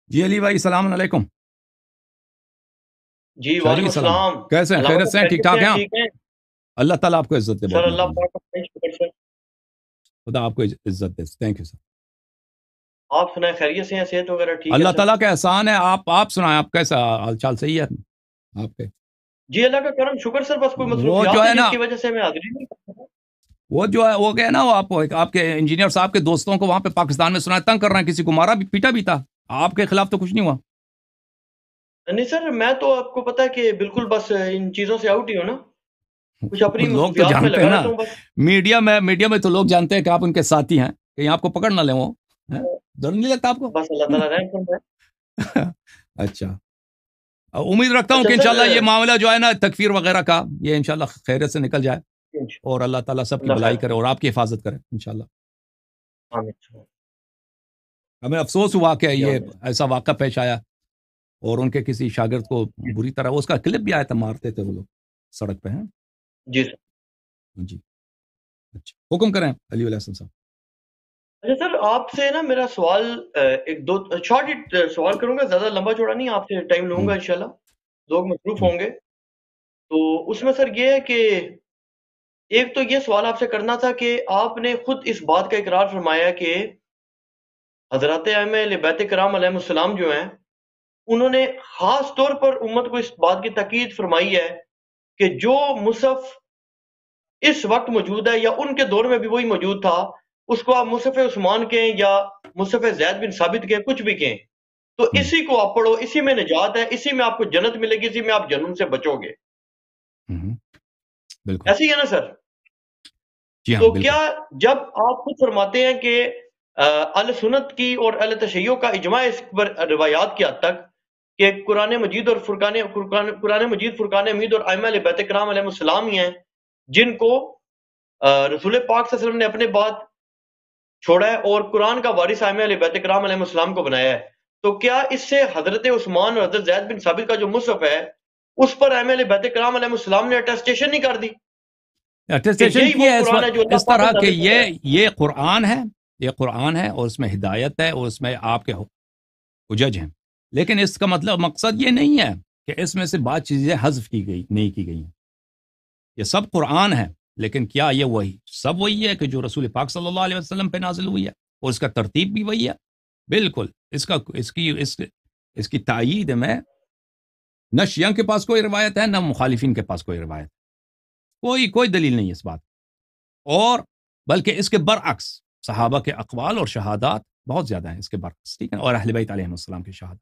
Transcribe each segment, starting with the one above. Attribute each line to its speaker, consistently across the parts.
Speaker 1: جی علی بھائی السلام علیکم.
Speaker 2: جی
Speaker 1: شاہ جی
Speaker 2: وعلیکم
Speaker 1: السلام.
Speaker 2: السلام.
Speaker 1: کیسے ہیں؟
Speaker 2: علامہ
Speaker 1: خیریت
Speaker 2: صاحب
Speaker 1: سے ہیں؟ ٹھیک
Speaker 2: خیریت سے
Speaker 1: ٹھاک
Speaker 2: ہیں؟
Speaker 1: ہیں آپ؟
Speaker 2: ٹھیک ہیں
Speaker 1: اللہ تعالیٰ آپ کو عزت دے,
Speaker 2: سر.
Speaker 1: بہت
Speaker 2: اللہ
Speaker 1: مہربانی.
Speaker 2: پاک کا بہت شکر سر.
Speaker 1: خدا آپ کو عزت دے. Thank you sir.
Speaker 2: آپ سنائیں خیریت سے ہیں؟ صحت وغیرہ ٹھیک ہے
Speaker 1: اللہ
Speaker 2: سر؟
Speaker 1: تعالیٰ کا احسان ہے. آپ سنائیں, آپ کیسا حال چال؟ صحیح ہے آپ کے؟
Speaker 2: جی اللہ کا کرم شکر سر. بس کوئی
Speaker 1: وہ جو
Speaker 2: مصروفیات ہے
Speaker 1: ہے
Speaker 2: جس
Speaker 1: نا,
Speaker 2: کی وجہ سے میں حاضری نہیں کر سکتا.
Speaker 1: وہ جو ہے وہ گیا نا, وہ آپ کے انجینئر صاحب کے دوستوں کو وہاں پہ پاکستان میں سنا ہے تنگ کر رہے ہیں, کسی کو مارا بھی پیٹا بھی تھا. آپ کے خلاف تو کچھ نہیں ہوا.
Speaker 2: نہیں سر, میں تو آپ کو پتا ہے کہ بالکل بس ان چیزوں سے آؤٹ ہی ہوں نا. کچھ اپنی
Speaker 1: لوگ تو
Speaker 2: مصروفیات میں
Speaker 1: جانتے ہیں
Speaker 2: لگا
Speaker 1: نا,
Speaker 2: رہتا ہوں بس.
Speaker 1: میڈیا میں تو لوگ جانتے ہیں کہ آپ ان کے ساتھی ہیں, کہیں آپ کو پکڑ نہ لیں. وہ ڈر نہیں لگتا آپ کو؟
Speaker 2: بس اللہ تعالیٰ رحم فرمائے.
Speaker 1: اچھا, امید رکھتا ہوں
Speaker 2: اچھا
Speaker 1: کہ
Speaker 2: سر.
Speaker 1: انشاءاللہ یہ معاملہ جو ہے نا تکفیر وغیرہ کا, یہ انشاءاللہ خیریت سے نکل جائے اور اللہ تعالیٰ سب کی
Speaker 2: اللہ
Speaker 1: بھلائی
Speaker 2: خیر.
Speaker 1: کرے اور آپ کی حفاظت کرے انشاءاللہ.
Speaker 2: آمین.
Speaker 1: ہمیں افسوس ہوا کہ
Speaker 2: جی
Speaker 1: یہ
Speaker 2: آمین.
Speaker 1: ایسا واقعہ پیش آیا اور ان کے کسی شاگرد کو بری طرح, اس کا کلپ بھی آیا تھا, مارتے تھے وہ لوگ سڑک پہ ہیں.
Speaker 2: جی سر.
Speaker 1: جی اچھا, حکم کریں علی علیہ السلام.
Speaker 2: اچھا سر, آپ سے نا میرا سوال ایک دو شارٹ سوال کروں گا, زیادہ لمبا چوڑا نہیں. آپ سے ٹائم لوں گا انشاءاللہ. لوگ مصروف ہوں گے تو اس میں سر یہ ہے کہ ایک تو یہ سوال آپ سے کرنا تھا کہ آپ نے خود اس بات کا اقرار فرمایا کہ حضرات ائمہ اہل بیت کرام علیہ السلام جو ہیں, انہوں نے خاص طور پر امت کو اس بات کی تاکید فرمائی ہے کہ جو مصحف اس وقت موجود ہے یا ان کے دور میں بھی وہی موجود تھا, اس کو آپ مصحف عثمان کہیں یا مصحف زید بن ثابت کہیں, کچھ بھی کہیں, تو اسی کو آپ پڑھو, اسی میں نجات ہے, اسی میں آپ کو جنت ملے گی, اسی میں آپ جہنم سے بچو گے.
Speaker 1: بالکل.
Speaker 2: ایسے ہی ہے نا سر؟
Speaker 1: جی ہاں
Speaker 2: تو
Speaker 1: بالکل.
Speaker 2: کیا جب آپ خود فرماتے ہیں کہ اہل سنت کی اور اہل تشیع کا اجماع اس پر روایات کی حد تک کہ قرآن مجید اور قرآن مجید فرقان حمید اور ائمہ اہل بیت کرام علیہ السلام ہی ہیں جن کو رسول پاک صلی اللہ علیہ وسلم نے اپنے بعد چھوڑا ہے اور قرآن کا وارث ائمہ اہل بیت کرام علیہ السلام کو بنایا ہے, تو کیا اس سے حضرت عثمان اور حضرت زید بن ثابت کا جو مصحف ہے اس پر ائمہ اہل بیت کرام علیہ السلام نے اٹیسٹیشن نہیں کر دی کہ
Speaker 1: اٹیسٹیشن
Speaker 2: یہی
Speaker 1: کی
Speaker 2: وہ
Speaker 1: ہے
Speaker 2: قرآن ہے جو اللہ
Speaker 1: اس
Speaker 2: پاک نے
Speaker 1: طرح کہ
Speaker 2: نازل فرمایا ہے؟
Speaker 1: یہ قرآن ہے, یہ قرآن ہے اور اس میں ہدایت ہے اور اس میں آپ کے حجج ہیں, لیکن اس کا مطلب مقصد یہ نہیں ہے کہ اس میں سے بعض چیزیں حذف کی گئی نہیں کی گئی ہیں. یہ سب قرآن ہے, لیکن کیا یہ وہی سب وہی ہے کہ جو رسول پاک صلی اللہ علیہ وسلم پہ نازل ہوئی ہے, اور اس کا ترتیب بھی وہی ہے. بالکل. اس کی تائید میں نہ شیعہ کے پاس کوئی روایت ہے, نہ مخالفین کے پاس کوئی روایت, کوئی دلیل نہیں ہے اس بات. اور بلکہ اس کے برعکس صحابہ کے اقوال اور شہادات بہت زیادہ ہیں اس کے برعکس, ٹھیک ہے, اور اہل بیت علیہ السلام کی شہادت.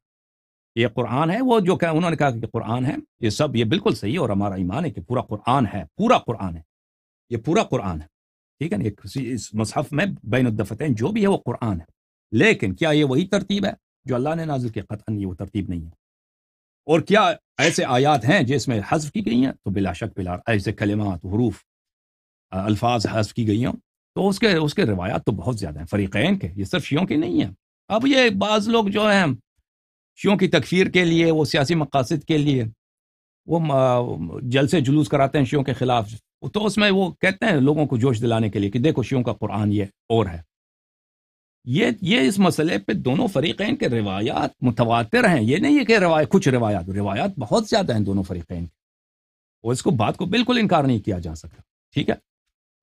Speaker 1: یہ قرآن ہے, وہ جو کہ انہوں نے کہا کہ قرآن ہے, یہ سب یہ بالکل صحیح, اور ہمارا ایمان ہے کہ پورا قرآن ہے, پورا قرآن ہے, یہ پورا قرآن ہے, ٹھیک ہے نا. اس مصحف میں بین الدفتین جو بھی ہے وہ قرآن ہے, لیکن کیا یہ وہی ترتیب ہے جو اللہ نے نازل کی؟ قطعاً یہ وہ ترتیب نہیں ہے. اور کیا ایسے آیات ہیں جس میں حذف کی گئی ہیں؟ تو بلا شک بلا, ایسے کلمات حروف الفاظ حذف کی گئی ہوں تو اس کے روایات تو بہت زیادہ ہیں فریقین کے, یہ صرف شیعوں کے نہیں ہیں. اب یہ بعض لوگ جو ہیں شیعوں کی تکفیر کے لیے, وہ سیاسی مقاصد کے لیے وہ جلسے جلوس کراتے ہیں شیعوں کے خلاف, تو اس میں وہ کہتے ہیں لوگوں کو جوش دلانے کے لیے کہ دیکھو شیعوں کا قرآن یہ اور ہے. یہ اس مسئلے پہ دونوں فریقین کے روایات متواتر ہیں, یہ نہیں ہے کہ کچھ روایات بہت زیادہ ہیں دونوں فریقین کے, اور اس کو بات کو بالکل انکار نہیں کیا جا سکتا, ٹھیک ہے.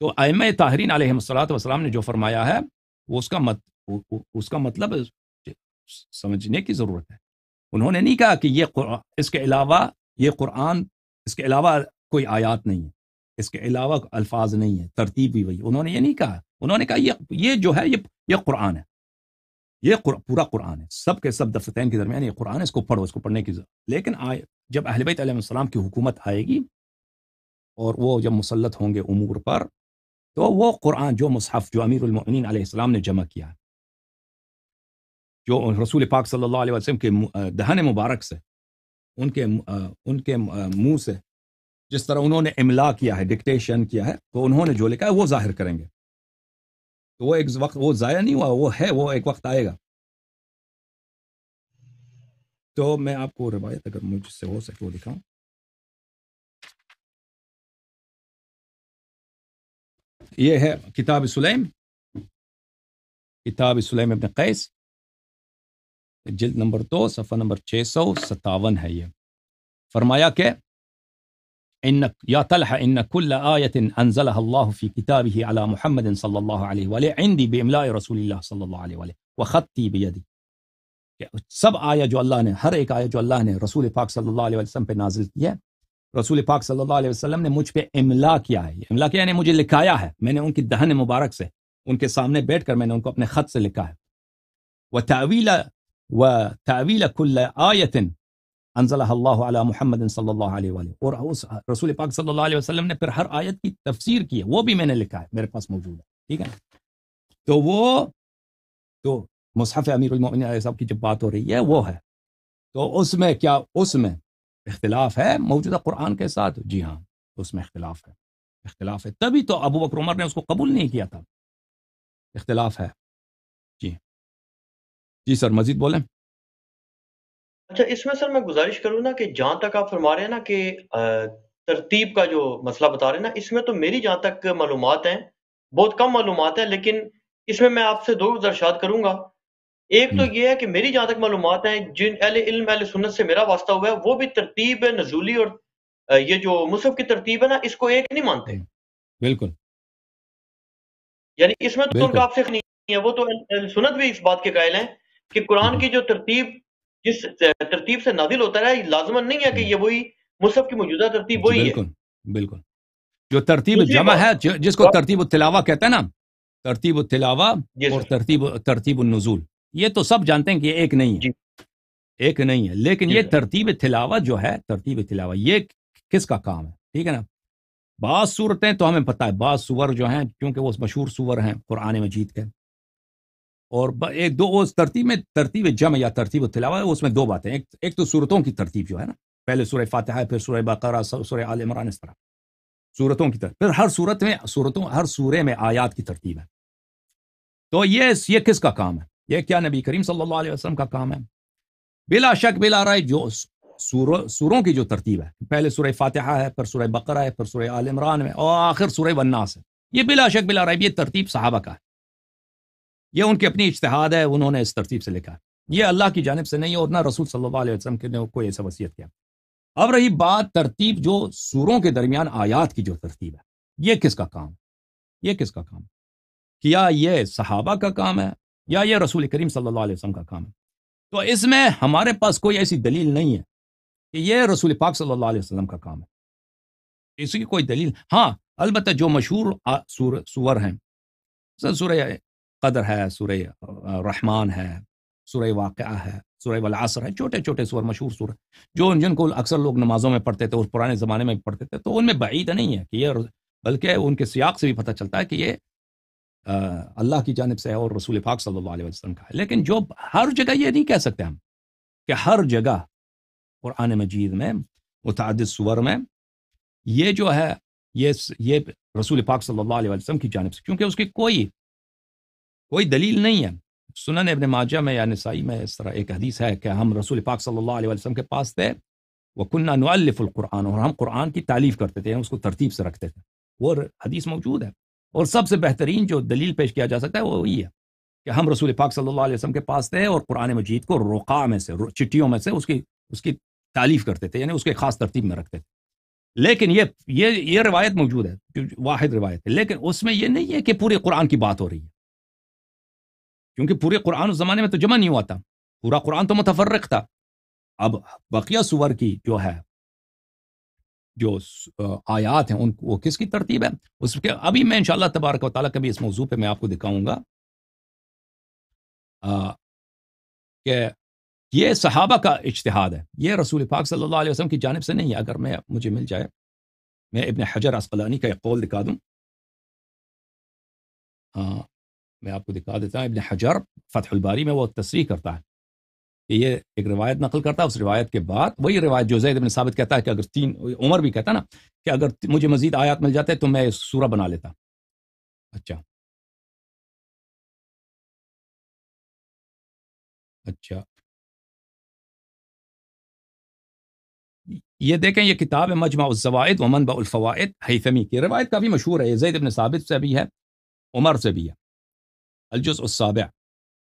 Speaker 1: تو ائمہ طاہرین علیہ السلام نے جو فرمایا ہے وہ اس کا مطلب سمجھنے کی ضرورت ہے. انہوں نے نہیں کہا کہ اس کے علاوہ یہ قرآن, اس کے علاوہ کوئی آیات نہیں ہے, اس کے علاوہ الفاظ نہیں ہے, ترتیب بھی وہی. انہوں نے یہ نہیں کہا, انہوں نے کہا یہ جو ہے یہ قرآن ہے, یہ پورا قرآن ہے, سب کے سب دفتین کے درمیان یہ قرآن ہے, اس کو پڑھو, اس کو پڑھنے کی ضرورت. لیکن جب اہل بیت علیہ السلام کی حکومت آئے گی اور وہ جب مسلط ہوں گے امور پر, تو وہ قرآن جو مصحف جو امیر المؤمنین علیہ السلام نے جمع کیا ہے, جو رسول پاک صلی اللہ علیہ وسلم کے دہن مبارک سے, ان کے منہ سے جس طرح انہوں نے املا کیا ہے, ڈکٹیشن کیا ہے, تو انہوں نے جو لکھا ہے وہ ظاہر کریں گے. تو وہ ایک وقت وہ ضائع نہیں ہوا, وہ ہے, وہ ایک وقت آئے گا. تو میں آپ کو روایت اگر مجھ سے ہو سکے وہ دکھاؤں. یہ ہے کتاب سلیم ابن قیس, جلد نمبر 2 صفحہ نمبر 657 ہے یہ. فرمایا کہ ان یا طلحہ ان كل آیت انزلها الله في كتابه على محمد صلی اللہ علیہ وآلہ عندي باملاء رسول اللہ صلی اللہ علیہ وآلہ وخطی بیدی. کہ سب آیت جو اللہ نے، ہر ایک آیت جو اللہ نے رسول پاک صلی اللہ علیہ وسلم پہ نازل کی ہے، رسول پاک صلی اللہ علیہ وسلم نے مجھ پہ املا کیا ہے. املا کیا یعنی مجھے لکھایا ہے، میں نے ان کی دہن مبارک سے، ان کے سامنے بیٹھ کر میں نے ان کو اپنے خط سے لکھا ہے. وتأویل كل آیت انزلها اللہ علی محمد صلی اللہ علیہ وآلہ، اور اس رسول پاک صلی اللہ علیہ وسلم نے پھر ہر آیت کی تفسیر کی ہے، وہ بھی میں نے لکھا ہے، میرے پاس موجود ہے. ٹھیک ہے، تو وہ تو مصحف امیر المؤمنین علیہ السلام کی جب بات ہو رہی ہے وہ ہے. تو اس میں کیا، اس میں اختلاف ہے موجودہ قرآن کے ساتھ؟ جی ہاں، اس میں اختلاف ہے، اختلاف ہے. تبھی تو ابو بکر عمر نے اس کو قبول نہیں کیا تھا، اختلاف ہے. جی سر مزید بولیں.
Speaker 2: اچھا، اس میں سر میں گزارش کروں نا کہ جہاں تک آپ فرما رہے ہیں نا کہ ترتیب کا جو مسئلہ بتا رہے ہیں نا، اس میں تو میری جہاں تک معلومات ہیں بہت کم معلومات ہیں، لیکن اس میں آپ سے دو گزارشات کروں گا. ایک تو یہ ہے کہ میری جہاں تک معلومات ہیں، جن اہل علم اہل سنت سے میرا واسطہ ہوا ہے، وہ بھی ترتیب نزولی اور یہ جو مصحف کی ترتیب ہے نا، اس کو ایک نہیں مانتے.
Speaker 1: بالکل،
Speaker 2: یعنی اس میں تو ان کا
Speaker 1: بالکل
Speaker 2: آپ سے نہیں ہے، وہ تو اہل سنت بھی اس بات کے قائل ہیں کہ قرآن کی جو ترتیب جس ترتیب سے نازل ہوتا ہے لازماً نہیں ہے کہ یہ وہی مصحف کی موجودہ ترتیب
Speaker 1: جی
Speaker 2: وہی ہے.
Speaker 1: بالکل بالکل. جو ترتیب
Speaker 2: دوسری
Speaker 1: جمع ہے،
Speaker 2: بات،
Speaker 1: جس کو ترتیب التلاوہ کہتے ہیں نا، ترتیب التلاوہ
Speaker 2: جی
Speaker 1: اور
Speaker 2: سر،
Speaker 1: ترتیب النزول، یہ تو سب جانتے ہیں کہ یہ ایک نہیں ہے،
Speaker 2: جی
Speaker 1: ایک نہیں ہے. لیکن
Speaker 2: جی
Speaker 1: یہ
Speaker 2: سر،
Speaker 1: ترتیب تلاوہ جو ہے، ترتیب تلاوہ یہ کس کا کام ہے؟ ٹھیک ہے نا. بعض صورتیں تو ہمیں پتہ ہے، بعض سور جو ہیں کیونکہ وہ مشہور سور ہیں قرآن مجید کے، اور ایک دو اس ترتیب میں، ترتیب جمع یا ترتیب تلاوہ ہے، اس میں دو باتیں، ایک تو صورتوں کی ترتیب جو ہے نا، پہلے سورہ فاتحہ ہے، پھر سورہ بقرہ، سورہ آل عمران، اس طرح صورتوں کی ترتیب. پھر ہر صورت میں ہر سورے میں آیات کی ترتیب ہے. تو یہ کس کا کام ہے؟ یہ کیا نبی کریم صلی اللہ علیہ وسلم کا کام ہے؟ بلا شک بلا رائے جو سوروں کی جو ترتیب ہے، پہلے سورہ فاتحہ ہے، پھر سورہ بقرہ ہے، پھر سورہ آل عمران میں، اور آخر سورہ والناس ہے، یہ بلا شک بلا رائے یہ ترتیب صحابہ کا ہے، یہ ان کی اپنی اجتہاد ہے، انہوں نے اس ترتیب سے لکھا ہے، یہ اللہ کی جانب سے نہیں ہے، اور نہ رسول صلی اللہ علیہ وسلم نے کوئی ایسا وصیت کیا. اب رہی بات ترتیب جو سوروں کے درمیان آیات کی جو ترتیب ہے، یہ کس کا کام ہے؟ یہ کس کا کام ہے؟ کیا یہ صحابہ کا کام ہے یا یہ رسول کریم صلی اللہ علیہ وسلم کا کام ہے؟ تو اس میں ہمارے پاس کوئی ایسی دلیل نہیں ہے کہ یہ رسول پاک صلی اللہ علیہ وسلم کا کام ہے، اس کی کوئی دلیل. ہاں البتہ جو مشہور سور ہیں، سورہ قدر ہے، سورہ رحمان ہے، سورہ واقعہ ہے، سورہ والعصر ہے، چھوٹے چھوٹے سور، مشہور سور جو جن کو اکثر لوگ نمازوں میں پڑھتے تھے اور پرانے زمانے میں پڑھتے تھے، تو ان میں بعید نہیں ہے کہ یہ، بلکہ ان کے سیاق سے بھی پتہ چلتا ہے کہ یہ اللہ کی جانب سے ہے اور رسول پاک صلی اللہ علیہ وسلم کا ہے. لیکن جو ہر جگہ یہ نہیں کہہ سکتے ہم کہ ہر جگہ قرآن مجید میں متعدد سور میں یہ جو ہے یہ رسول پاک صلی اللہ علیہ وسلم کی جانب سے، کیونکہ اس کی کوئی دلیل نہیں ہے. سنن ابن ماجہ میں یا نسائی میں اس طرح ایک حدیث ہے کہ ہم رسول پاک صلی اللہ علیہ وسلم کے پاس تھے، وَكُنَّا نُؤَلِّفُ الْقُرْآنَ، اور ہم قرآن کی تالیف کرتے تھے، اس کو ترتیب سے رکھتے تھے. وہ حدیث موجود ہے، اور سب سے بہترین جو دلیل پیش کیا جا سکتا ہے وہ وہی ہے کہ ہم رسول پاک صلی اللہ علیہ وسلم کے پاس تھے اور قرآن مجید کو رقعہ میں سے، چٹیوں میں سے اس کی تالیف کرتے تھے، یعنی اس کے خاص ترتیب میں رکھتے تھے. لیکن یہ روایت موجود ہے، جو واحد روایت ہے، لیکن اس میں یہ نہیں ہے کہ پورے قرآن کی بات ہو رہی ہے، کیونکہ پورے قرآن اس زمانے میں تو جمع نہیں ہوا تھا، پورا قرآن تو متفرق تھا. اب بقیہ سور کی جو آیات ہیں ان وہ کس کی ترتیب ہے، اس کے ابھی میں انشاءاللہ تبارک و تعالیٰ کبھی اس موضوع پہ میں آپ کو دکھاؤں گا کہ یہ صحابہ کا اجتہاد ہے، یہ رسول پاک صلی اللہ علیہ وسلم کی جانب سے نہیں ہے. اگر مجھے مل جائے میں ابن حجر عسقلانی کا ایک قول دکھا دوں. میں آپ کو دکھا دیتا ہوں. ابن حجر فتح الباری میں وہ تصریح کرتا ہے کہ یہ ایک روایت نقل کرتا ہے، اس روایت کے بعد وہی روایت جو زید بن ثابت کہتا ہے کہ اگر عمر بھی کہتا ہے نا کہ اگر مجھے مزید آیات مل جاتے تو میں سورہ بنا لیتا. اچھا یہ دیکھیں، یہ کتاب ہے مجمع الزوائد و منبع الفوائد، ہیثمی کی روایت کافی مشہور ہے، یہ زید بن ثابت سے بھی ہے، عمر سے بھی ہے. الجزء السابع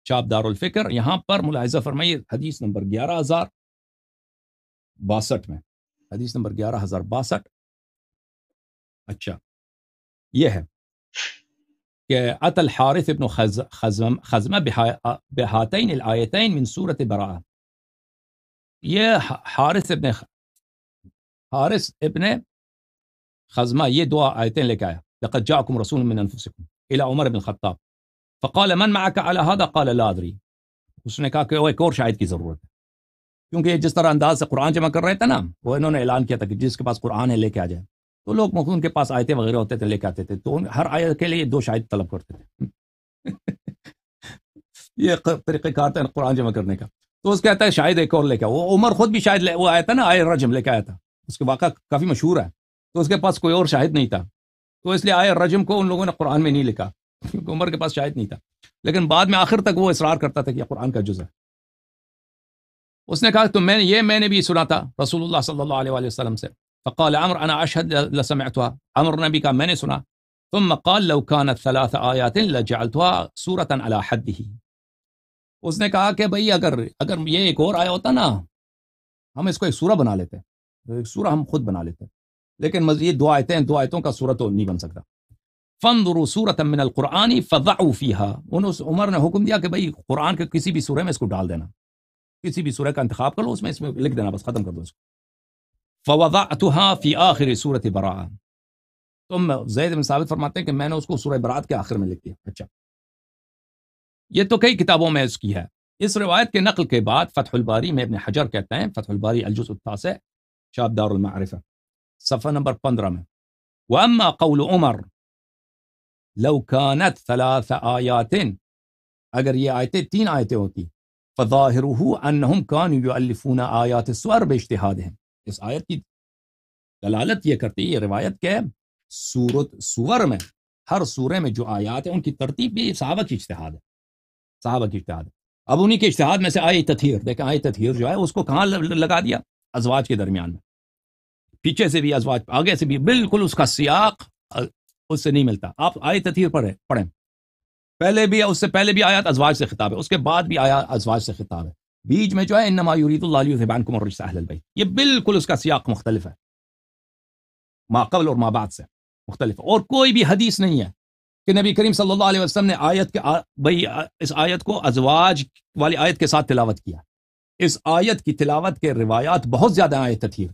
Speaker 1: چاپ دار الفکر. یہاں پر ملاحظہ فرمائیے حدیث نمبر 11,062 میں، حدیث نمبر 11,062. اچھا یہ ہے کہ ات الحارث ابن خزمہ بہاتین الآیتین من سورۃ براءہ. یہ حارث ابن خزمہ یہ دو آیتیں لے کے آیا. لقد جاءکم رسول من انفسکم الی عمر بن الخطاب فقال من معك على هذا قال لا ادری. اس نے کہا کہ وہ ایک اور شاہد کی ضرورت ہے، کیونکہ یہ جس طرح انداز سے قرآن جمع کر رہے تھے نا، وہ انہوں نے اعلان کیا تھا کہ جس کے پاس قرآن ہے لے کے آ جائے. تو لوگ ان کے پاس آیتیں وغیرہ ہوتے تھے لے کے آتے تھے، تو ہر آیت کے لیے دو شاہد طلب کرتے تھے. یہ طریقہ کار تھا قرآن جمع کرنے کا. تو اس کہتا ہے شاہد ایک اور لے کے آؤ. وہ عمر خود بھی شاید وہ آیا تھا نا، آئے رجم لے کے آیا تھا، اس کے واقعہ کافی مشہور ہے. تو اس کے پاس کوئی اور شاہد نہیں تھا، تو اس لیے آئے رجم کو ان لوگوں نے قرآن میں نہیں لکھا، کیونکہ عمر کے پاس شاہد نہیں تھا. لیکن بعد میں آخر تک وہ اصرار کرتا تھا کہ یہ قرآن کا جز ہے. اس نے کہا تو میں نے بھی سنا تھا رسول اللہ صلی اللہ علیہ وآلہ وسلم سے. فقال عمر انا اشهد لسمعتها. عمر نے بھی کہا میں نے سنا. ثم قال لو كانت 3 آیات لجعلتها سورة على حده. اس نے کہا کہ بھئی اگر یہ ایک اور آیا ہوتا نا، ہم اس کو ایک سورہ بنا لیتے، ایک سورہ ہم خود بنا لیتے، لیکن مزید دو آیتوں کا سورہ تو نہیں بن سکتا. فانظروا سورة من القرآن فضعوا فيها. عمر نے حکم دیا کہ بھئی قرآن کے کسی بھی سورہ میں اس کو ڈال دینا، کسی بھی سورہ کا انتخاب کر لو، اس میں لکھ دینا، بس ختم کر دو اس کو. فوضعتها في آخر سورة براءة. تم زید بن ثابت فرماتے ہیں کہ میں نے اس کو سورہ برات کے آخر میں لکھ دیا. اچھا یہ تو کئی کتابوں میں اس کی ہے. اس روایت کے نقل کے بعد فتح الباری میں ابن حجر کہتے ہیں، فتح الباری الجزء التاسع شاب دار المعرفہ صفحہ نمبر 15 میں، واما قول عمر لو كانت 3 آیات، اگر یہ آیتیں 3 آیتیں ہوتی، فظاہرہ انہم كانوا یؤلفون آیات السور باجتہادہم. اس آیت کی دلالت یہ کرتی ہے، یہ روایت کہ سور میں ہر سورے میں جو آیات ہیں ان کی ترتیب بھی صحابہ کی اجتہاد ہے، صحابہ کی اجتہاد ہے. اب انہی کے اجتہاد میں سے آیت تطہیر، دیکھیں آیت تطہیر جو ہے اس کو کہاں لگا دیا؟ ازواج کے درمیان میں، پیچھے سے بھی ازواج، آگے سے بھی، بالکل اس کا سیاق اس سے نہیں ملتا. آپ آیت تطہیر پڑھیں، پہلے بھی، اس سے پہلے بھی آیات ازواج سے خطاب ہے، اس کے بعد بھی آیات ازواج سے خطاب ہے، بیچ میں جو ہے انما یرید اللہ لیذھب عنکم الرجس اہل البیت، یہ بالکل اس کا سیاق مختلف ہے، ما قبل اور ما بعد سے مختلف ہے. اور کوئی بھی حدیث نہیں ہے کہ نبی کریم صلی اللہ علیہ وسلم نے اس آیت کو ازواج والی آیت کے ساتھ تلاوت کیا. اس آیت کی تلاوت کے روایات بہت زیادہ ہیں. آیت تطہیر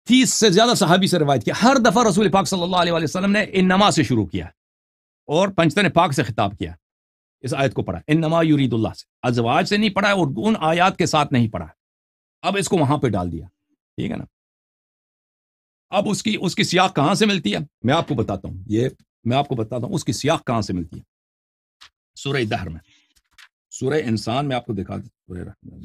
Speaker 1: 30 سے زیادہ صحابی سے روایت کیا. ہر دفعہ رسول پاک صلی اللہ علیہ وسلم نے انما سے شروع کیا اور پنجتن پاک سے خطاب کیا. اس آیت کو پڑھا انما یرید اللہ سے، ازواج سے نہیں پڑھا اور ان آیات کے ساتھ نہیں پڑھا. اب اس کو وہاں پہ ڈال دیا، ٹھیک ہے نا. اب اس کی سیاق کہاں سے ملتی ہے میں آپ کو بتاتا ہوں، اس کی سیاق کہاں سے ملتی ہے. سورہ دہر میں، سورہ انسان میں آپ کو دکھا دیں. سورہ رحمان،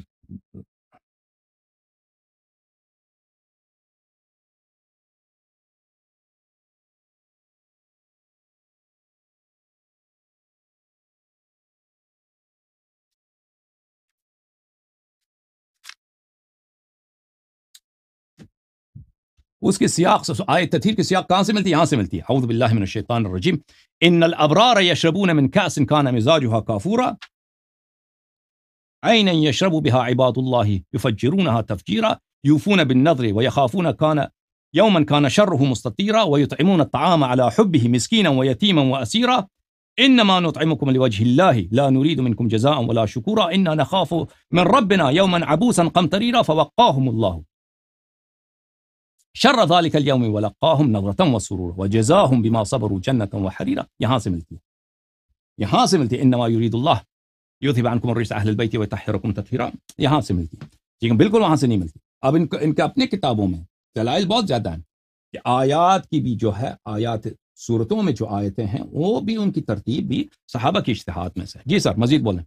Speaker 1: اس کی سیاق آیت تطہیر کی سیاق کہاں سے ملتی ہے؟ یہاں سے ملتی ہے. اعوذ باللہ من الشیطان الرجیم. ان الابرار یشربون من کأس کان مزاجها کافورا عینا یشرب بها عباد اللہ یفجرونها تفجیرا یوفون بالنذر ویخافون یوما کان شره مستطیرا ویطعمون الطعام على حبه مسکینا ویتیما واسیرا انما نطعمكم لوجه الله لا نريد منكم جزاء ولا شكورا انا نخاف من ربنا يوما عبوسا قمطريرا فوقاهم الله شر ذلك اليوم ولقاهم نظرة وسرورا وجزاهم بما صبروا جنة وحريرا. یہاں سے ملتی ہے انما يريد الله يذهب عنكم الرجس اهل البيت ويطهركم تطهيرا. یہاں سے ملتی ہے، لیکن بالکل وہاں سے نہیں ملتی. اب ان کے اپنے کتابوں میں دلائل بہت زیادہ ہیں کہ آیات کی بھی جو ہے، آیات سورتوں میں جو آیتیں ہیں وہ بھی ان کی ترتیب بھی صحابہ کی اجتہاد میں سے. جی سر مزید بولیں.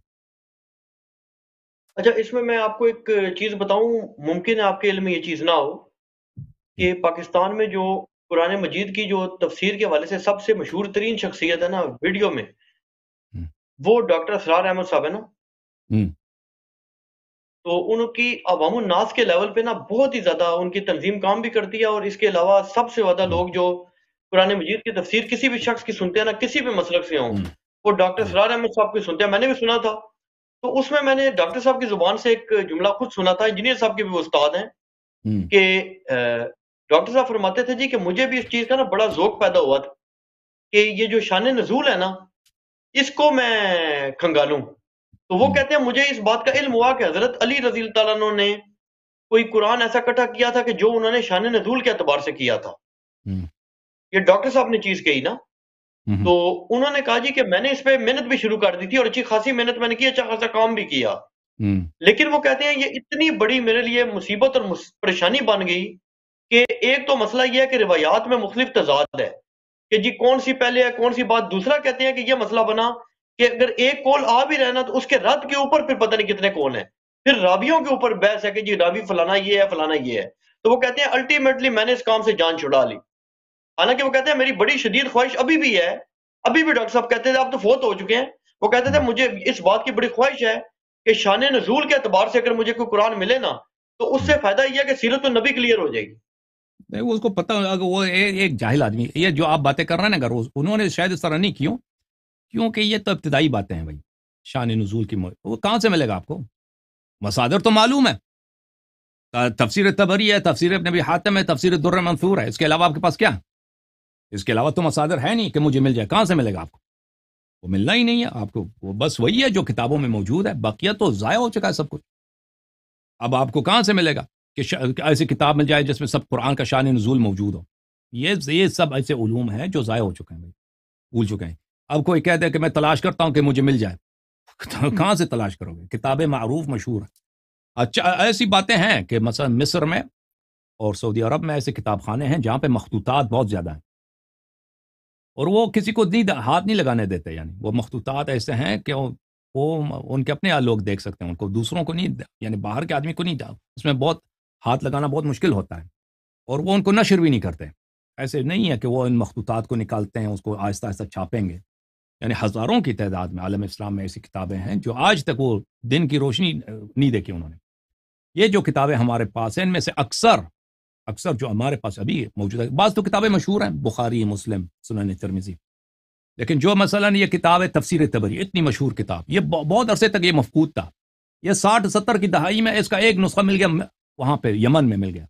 Speaker 2: اچھا اس میں میں آپ کو ایک چیز بتاؤں، ممکن ہے آپ کے علم میں یہ چیز نہ ہو کہ پاکستان میں جو قرآن مجید کی جو تفسیر کے حوالے سے سب سے مشہور ترین شخصیت ہے نا ویڈیو میں، وہ ڈاکٹر اسرار احمد صاحب ہے نا. تو ان کی عوام الناس کے لیول پہ نا بہت ہی زیادہ ان کی تنظیم کام بھی کرتی ہے، اور اس کے علاوہ سب سے زیادہ لوگ جو قرآن مجید کی تفسیر کسی بھی شخص کی سنتے ہیں نا، کسی بھی مسلک سے ہوں، وہ ڈاکٹر سرار احمد صاحب کی سنتے ہیں، میں نے بھی سنا تھا، تو اس میں نے ڈاکٹر صاحب کی زبان سے ایک جملہ خود سنا تھا، انجینئر صاحب کے بھی وہ استاد ہیں، کہ ڈاکٹر صاحب فرماتے تھے جی کہ مجھے بھی اس چیز کا نا بڑا ذوق پیدا ہوا تھا کہ یہ جو شان نزول ہے نا اس کو میں کھنگالوں. تو وہ کہتے ہیں مجھے اس بات کا علم ہوا کہ حضرت علی رضی اللہ تعالیٰ عنہ نے کوئی قرآن ایسا اکٹھا کیا تھا کہ جو انہوں نے شان نزول کے اعتبار سے کیا تھا. یہ ڈاکٹر صاحب نے چیز کہی نا، تو انہوں نے کہا جی کہ میں نے اس پہ محنت بھی شروع کر دی تھی اور اچھی خاصی محنت میں نے کی، اچھا خاصا کام بھی کیا، لیکن وہ کہتے ہیں یہ اتنی بڑی میرے لیے مصیبت اور پریشانی بن گئی کہ ایک تو مسئلہ یہ ہے کہ روایات میں مختلف تضاد ہے کہ جی کون سی پہلے ہے کون سی بات. دوسرا کہتے ہیں کہ یہ مسئلہ بنا کہ اگر ایک کول آ بھی رہنا تو اس کے رد کے اوپر پھر پتہ نہیں کتنے کول ہیں، پھر راویوں کے اوپر بحث ہے کہ جی راوی فلانا یہ ہے فلانا یہ ہے. تو وہ کہتے ہیں الٹیمیٹلی میں نے اس کام سے جان چھڑا لی. حالانکہ وہ کہتے ہیں میری بڑی شدید خواہش ابھی بھی ہے، ابھی بھی ڈاکٹر صاحب کہتے تھے آپ تو فوت ہو چکے ہیں، وہ کہتے تھے مجھے اس بات کی بڑی خواہش ہے کہ شان نزول کے اعتبار سے اگر مجھے کوئی قرآن ملے نا تو اس سے فائدہ یہ ہے کہ سیرت النبی کلیئر ہو جائے گی.
Speaker 1: نہیں وہ اس کو پتہ ہوگا کہ وہ ایک جاہل آدمی، یہ جو آپ باتیں کر رہے ہیں نا، اگر انہوں نے شاید اس طرح نہیں کیوں، کیونکہ یہ تو ابتدائی باتیں ہیں بھائی. شان نزول کی وہ کہاں سے ملے گا آپ کو؟ مصادر تو معلوم ہے، تفسیر طبری ہے، تفسیر ابن ابی حاتم ہے، تفسیر در منثور ہے، اس کے علاوہ آپ کے پاس کیا؟ اس کے علاوہ تو مصادر ہے نہیں کہ مجھے مل جائے. کہاں سے ملے گا آپ کو؟ وہ ملنا ہی نہیں ہے آپ کو، وہ بس وہی ہے جو کتابوں میں موجود ہے، بقیہ تو ضائع ہو چکا ہے سب کچھ. اب آپ کو کہاں سے ملے گا کہ ایسی کتاب مل جائے جس میں سب قرآن کا شان نزول موجود ہو؟ یہ سب ایسے علوم ہیں جو ضائع ہو چکے ہیں بھائی، بھول چکے ہیں. اب کوئی کہہ دے کہ میں تلاش کرتا ہوں کہ مجھے مل جائے، کہاں سے تلاش کرو گے؟ کتابیں معروف مشہور ہیں. اچھا ایسی باتیں ہیں کہ مثلا مصر میں اور سعودی عرب میں ایسے کتاب خانے ہیں جہاں پہ مخطوطات بہت زیادہ ہیں، اور وہ کسی کو ہاتھ نہیں لگانے دیتے. یعنی وہ مخطوطات ایسے ہیں کہ وہ ان کے اپنے لوگ دیکھ سکتے ہیں، ان کو دوسروں کو نہیں، یعنی باہر کے آدمی کو نہیں. اس میں بہت ہاتھ لگانا بہت مشکل ہوتا ہے، اور وہ ان کو نشر بھی نہیں کرتے. ایسے نہیں ہے کہ وہ ان مخطوطات کو نکالتے ہیں، اس کو آہستہ آہستہ چھاپیں گے. یعنی ہزاروں کی تعداد میں عالم اسلام میں ایسی کتابیں ہیں جو آج تک وہ دن کی روشنی نہیں دیکھی انہوں نے. یہ جو کتابیں ہمارے پاس ہیں ان میں سے اکثر جو ہمارے پاس ابھی موجود ہے، بعض تو کتابیں مشہور ہیں، بخاری، مسلم، سنن ترمذی، لیکن جو مثلا یہ کتاب ہے تفسیر طبری، اتنی مشہور کتاب، یہ بہت عرصے تک یہ مفقود تھا. یہ 60-70 کی دہائی میں اس کا ایک نسخہ مل گیا، وہاں پہ یمن میں مل گیا.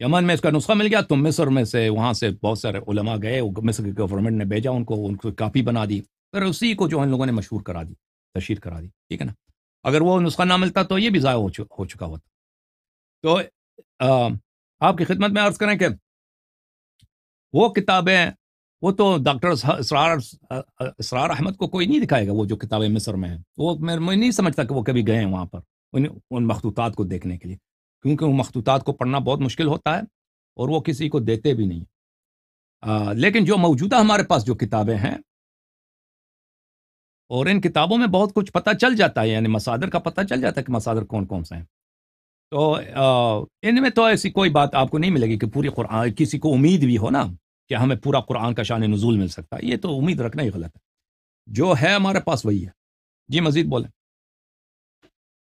Speaker 1: یمن میں اس کا نسخہ مل گیا تو مصر میں سے وہاں سے بہت سارے علماء گئے، مصر کی گورنمنٹ نے بھیجا ان کو کاپی بنا دی، پھر اسی کو جو ان لوگوں نے مشہور کرا دی، تشہیر کرا دی. ٹھیک ہے نا؟ اگر وہ نسخہ نہ ملتا تو یہ بھی ضائع ہو چکا ہوتا. تو آپ کی خدمت میں عرض کریں کہ وہ کتابیں، وہ تو ڈاکٹر اسرار احمد کو کوئی نہیں دکھائے گا، وہ جو کتابیں مصر میں ہیں، وہ میں نہیں سمجھتا کہ وہ کبھی گئے ہیں وہاں پر ان مخطوطات کو دیکھنے کے لیے، کیونکہ وہ مخطوطات کو پڑھنا بہت مشکل ہوتا ہے اور وہ کسی کو دیتے بھی نہیں. لیکن جو موجودہ ہمارے پاس جو کتابیں ہیں، اور ان کتابوں میں بہت کچھ پتہ چل جاتا ہے، یعنی مصادر کا پتہ چل جاتا ہے کہ مصادر کون کون سے ہیں. تو ان میں تو ایسی کوئی بات آپ کو نہیں ملے گی کہ پوری قرآن، کسی کو امید بھی ہو نا کہ ہمیں پورا قرآن کا شان نزول مل سکتا ہے، یہ تو امید رکھنا ہی غلط ہے. جو ہے ہمارے پاس وہی ہے. جی مزید بولیں.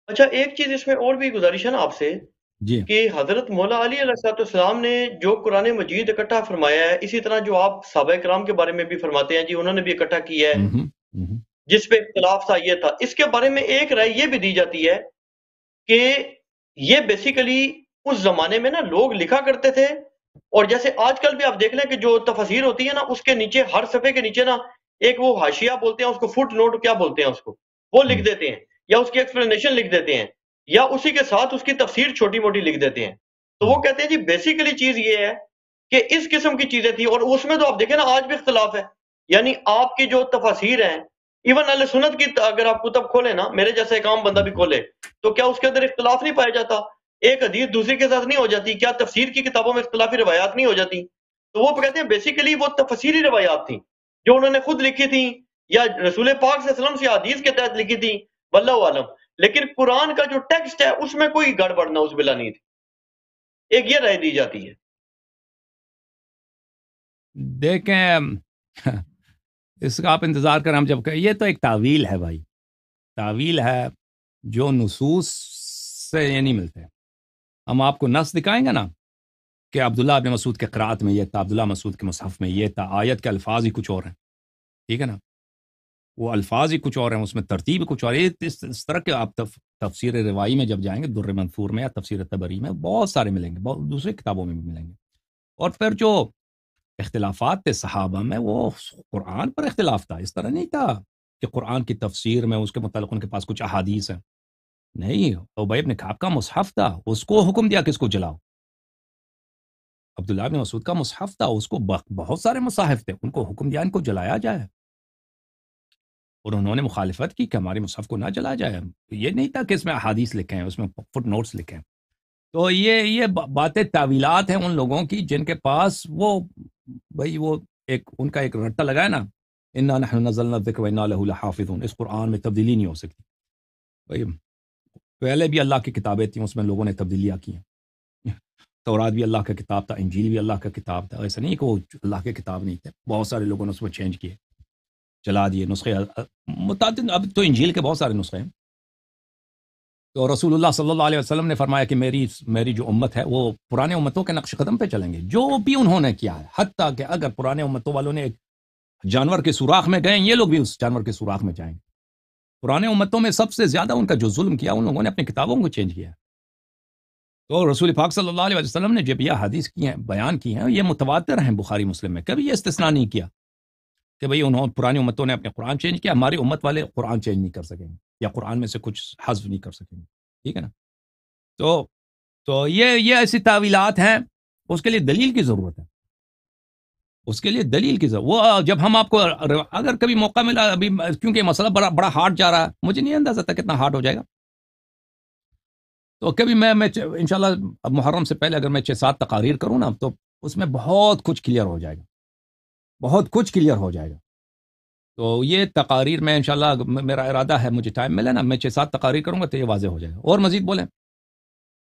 Speaker 2: اچھا ایک چیز اس میں اور بھی گزارش ہے نا آپ سے،
Speaker 1: جی
Speaker 2: کہ حضرت مولا علی علیہ السلام نے جو قرآن مجید اکٹھا فرمایا ہے، اسی طرح جو آپ صحابہ کرام کے بارے میں بھی فرماتے ہیں جی انہوں نے بھی اکٹھا کیا ہے، جس پہ اختلاف تھا یہ تھا. اس کے بارے میں ایک رائے یہ بھی دی جاتی ہے کہ یہ بیسیکلی اس زمانے میں نا لوگ لکھا کرتے تھے، اور جیسے آج کل بھی آپ دیکھ لیں کہ جو تفسیر ہوتی ہے نا اس کے نیچے ہر صفحے کے نیچے نا ایک وہ حاشیہ بولتے ہیں اس کو، فٹ نوٹ کیا بولتے ہیں اس کو، وہ لکھ دیتے ہیں، یا اس کی ایکسپلینیشن لکھ دیتے ہیں، یا اسی کے ساتھ اس کی تفسیر چھوٹی موٹی لکھ دیتے ہیں. تو وہ کہتے ہیں جی بیسیکلی چیز یہ ہے کہ اس قسم کی چیزیں تھی، اور اس میں تو آپ دیکھیں نا آج بھی اختلاف ہے. یعنی آپ کی جو تفاسیر ہیں، ایون اہل سنت کی اگر آپ کتب کھولیں نا، میرے جیسا ایک عام بندہ بھی کھولے، تو کیا اس کے اندر اختلاف نہیں پایا جاتا؟ ایک حدیث دوسری کے ساتھ نہیں ہو جاتی؟ کیا تفسیر کی کتابوں میں اختلافی روایات نہیں ہو جاتی؟ تو وہ کہتے ہیں بیسیکلی وہ تفسیری روایات تھیں جو انہوں نے خود لکھی تھیں، یا رسول پاک صلی اللہ علیہ وسلم سے حدیث کے تحت لکھی تھی، واللہ عالم. لیکن قرآن کا جو ٹیکسٹ ہے اس میں کوئی گڑبڑ نہ اس بلا نہیں تھی. ایک یہ رائے دی جاتی ہے.
Speaker 1: دیکھیں اس کا آپ انتظار کریں، ہم جب یہ تو ایک تعویل ہے بھائی، تعویل ہے جو نصوص سے یہ نہیں ملتے. ہم آپ کو نص دکھائیں گے نا کہ عبداللہ ابن مسعود کے قرات میں یہ تھا، عبداللہ مسعود کے مصحف میں یہ تھا، آیت کے الفاظ ہی کچھ اور ہیں. ٹھیک ہے نا، وہ الفاظ ہی کچھ اور ہیں، اس میں ترتیب ہی کچھ اور ہے۔ اس طرح کے آپ تفسیر روائی میں جب جائیں گے، در منثور میں یا تفسیر طبری میں بہت سارے ملیں گے، بہت دوسری کتابوں میں بھی ملیں گے۔ اور پھر جو اختلافات تھے صحابہ میں، وہ قرآن پر اختلاف تھا، اس طرح نہیں تھا کہ قرآن کی تفسیر میں اس کے متعلق ان کے پاس کچھ احادیث ہیں، نہیں۔ ابی بن کعب کا مصحف تھا، اس کو حکم دیا کہ اس کو جلاؤ۔ عبداللہ بن مسعود کا مصحف تھا، اس کو بہت سارے مصاحف تھے، ان کو حکم دیا ان کو جلایا جائے، اور انہوں نے مخالفت کی کہ ہمارے مصحف کو نہ جلایا جائے۔ یہ نہیں تھا کہ اس میں احادیث لکھے ہیں، اس میں فٹ نوٹس لکھے ہیں۔ تو یہ باتیں تعویلات ہیں ان لوگوں کی جن کے پاس وہ ایک ان کا ایک رٹا لگا ہے نا، انا نحن نزلنا الذکر وانا لہ لحافظون، اس قرآن میں تبدیلی نہیں ہو سکتی۔ بھائی پہلے بھی اللہ کی کتابیں تھیں، اس میں لوگوں نے تبدیلیاں کی ہیں، تورات بھی اللہ کا کتاب تھا، انجیل بھی اللہ کا کتاب تھا، ایسا نہیں کہ وہ اللہ کے کتاب نہیں تھے، بہت سارے لوگوں نے اس میں چینج کیے، چلا دیے نسخے متعدد۔ اب تو انجیل کے بہت سارے نسخے ہیں۔ تو رسول اللہ صلی اللہ علیہ وسلم نے فرمایا کہ میری جو امت ہے وہ پرانے امتوں کے نقش قدم پہ چلیں گے، جو بھی انہوں نے کیا ہے، حتیٰ کہ اگر پرانے امتوں والوں نے ایک جانور کے سوراخ میں گئے، یہ لوگ بھی اس جانور کے سوراخ میں جائیں گے۔ پرانے امتوں میں سب سے زیادہ ان کا جو ظلم کیا، ان لوگوں نے اپنی کتابوں کو چینج کیا۔ تو رسول پاک صلی اللہ علیہ وسلم نے جب یہ حدیث کی ہیں، بیان کی ہیں، یہ متواتر ہیں بخاری مسلم میں، کبھی یہ استثناء نہیں کیا کہ بھئی پرانی امتوں نے اپنے قرآن چینج کیا، ہماری امت والے قرآن چینج نہیں کر سکیں گے یا قرآن میں سے کچھ حذف نہیں کر سکیں گے، ٹھیک ہے نا۔ تو یہ ایسی تعویلات ہیں، اس کے لیے دلیل کی ضرورت ہے، اس کے لیے دلیل کی ضرورت۔ وہ جب ہم آپ کو اگر کبھی موقع ملا، ابھی کیونکہ یہ مسئلہ بڑا ہارڈ جا رہا ہے، مجھے نہیں اندازہ تھا کتنا ہارڈ ہو جائے گا، تو کبھی میں انشاءاللہ اب محرم سے پہلے اگر میں 6-7 تقاریر کروں نا، تو اس میں بہت کچھ کلیئر ہو جائے گا، بہت کچھ کلیئر ہو جائے گا۔ تو یہ تقاریر میں انشاءاللہ میرا ارادہ ہے، مجھے ٹائم ملے نا، میں 6-7 تقاریر کروں گا تو یہ واضح ہو جائے گا۔ اور مزید بولیں؟